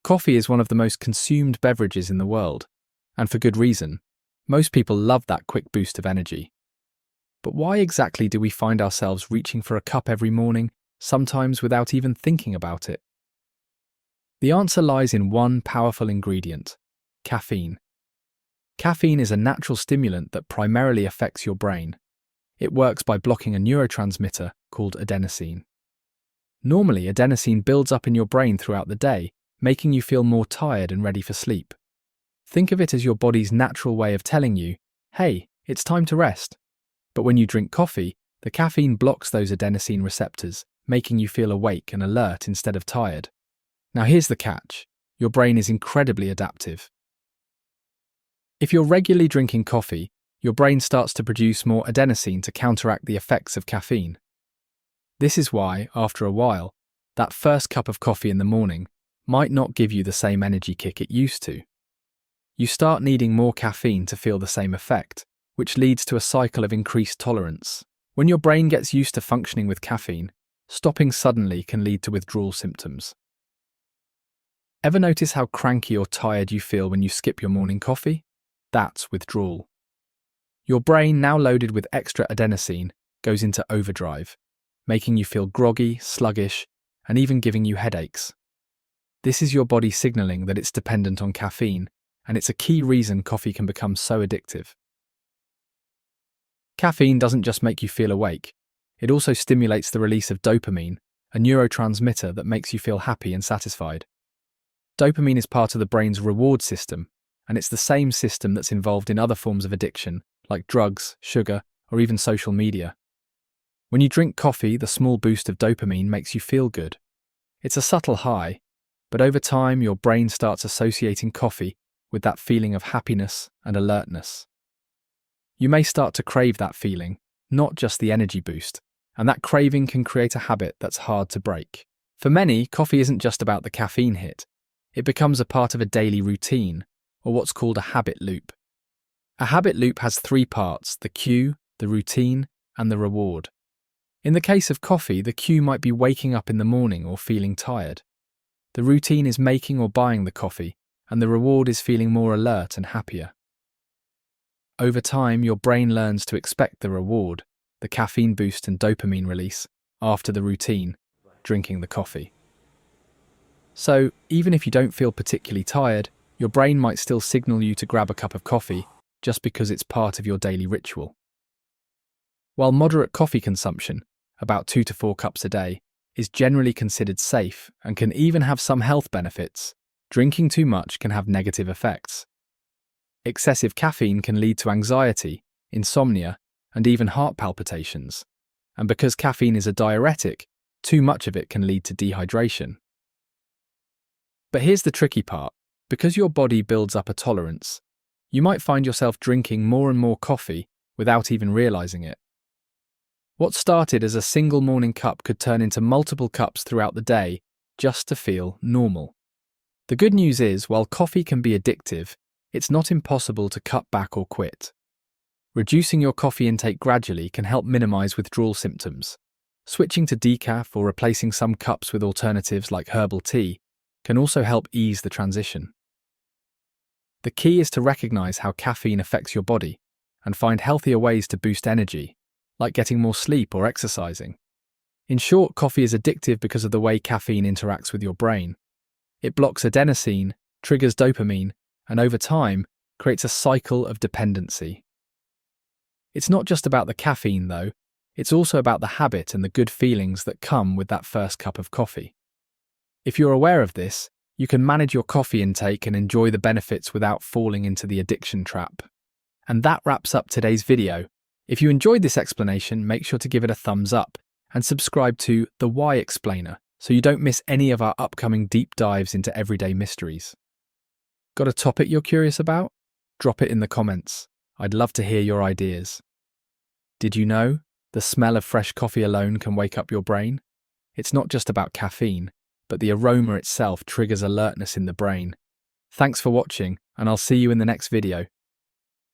Coffee is one of the most consumed beverages in the world, and for good reason. Most people love that quick boost of energy. But why exactly do we find ourselves reaching for a cup every morning, sometimes without even thinking about it? The answer lies in one powerful ingredient: caffeine. Caffeine is a natural stimulant that primarily affects your brain. It works by blocking a neurotransmitter called adenosine. Normally, adenosine builds up in your brain throughout the day, making you feel more tired and ready for sleep. Think of it as your body's natural way of telling you, hey, it's time to rest. But when you drink coffee, the caffeine blocks those adenosine receptors, making you feel awake and alert instead of tired. Now here's the catch: your brain is incredibly adaptive. If you're regularly drinking coffee, your brain starts to produce more adenosine to counteract the effects of caffeine. This is why, after a while, that first cup of coffee in the morning might not give you the same energy kick it used to. You start needing more caffeine to feel the same effect, which leads to a cycle of increased tolerance. When your brain gets used to functioning with caffeine, stopping suddenly can lead to withdrawal symptoms. Ever notice how cranky or tired you feel when you skip your morning coffee? That's withdrawal. Your brain, now loaded with extra adenosine, goes into overdrive, making you feel groggy, sluggish, and even giving you headaches. This is your body signaling that it's dependent on caffeine, and it's a key reason coffee can become so addictive. Caffeine doesn't just make you feel awake, it also stimulates the release of dopamine, a neurotransmitter that makes you feel happy and satisfied. Dopamine is part of the brain's reward system, and it's the same system that's involved in other forms of addiction, like drugs, sugar, or even social media. When you drink coffee, the small boost of dopamine makes you feel good. It's a subtle high, but over time your brain starts associating coffee with that feeling of happiness and alertness. You may start to crave that feeling, not just the energy boost, and that craving can create a habit that's hard to break. For many, coffee isn't just about the caffeine hit. It becomes a part of a daily routine, or what's called a habit loop. A habit loop has three parts: the cue, the routine, and the reward. In the case of coffee, the cue might be waking up in the morning or feeling tired. The routine is making or buying the coffee, and the reward is feeling more alert and happier. Over time, your brain learns to expect the reward, the caffeine boost and dopamine release, after the routine, drinking the coffee. So, even if you don't feel particularly tired, your brain might still signal you to grab a cup of coffee just because it's part of your daily ritual. While moderate coffee consumption, about 2 to 4 cups a day, is generally considered safe and can even have some health benefits, drinking too much can have negative effects. Excessive caffeine can lead to anxiety, insomnia, and even heart palpitations. And because caffeine is a diuretic, too much of it can lead to dehydration. But here's the tricky part: because your body builds up a tolerance, you might find yourself drinking more and more coffee without even realizing it. What started as a single morning cup could turn into multiple cups throughout the day just to feel normal. The good news is, while coffee can be addictive, it's not impossible to cut back or quit. Reducing your coffee intake gradually can help minimize withdrawal symptoms. Switching to decaf or replacing some cups with alternatives like herbal tea can also help ease the transition. The key is to recognize how caffeine affects your body and find healthier ways to boost energy, like getting more sleep or exercising. In short, coffee is addictive because of the way caffeine interacts with your brain. It blocks adenosine, triggers dopamine, and over time, creates a cycle of dependency. It's not just about the caffeine, though. It's also about the habit and the good feelings that come with that first cup of coffee. If you're aware of this, you can manage your coffee intake and enjoy the benefits without falling into the addiction trap. And that wraps up today's video. If you enjoyed this explanation, make sure to give it a thumbs up and subscribe to The Why Explainer so you don't miss any of our upcoming deep dives into everyday mysteries. Got a topic you're curious about? Drop it in the comments. I'd love to hear your ideas. Did you know the smell of fresh coffee alone can wake up your brain? It's not just about caffeine, but the aroma itself triggers alertness in the brain. Thanks for watching, and I'll see you in the next video.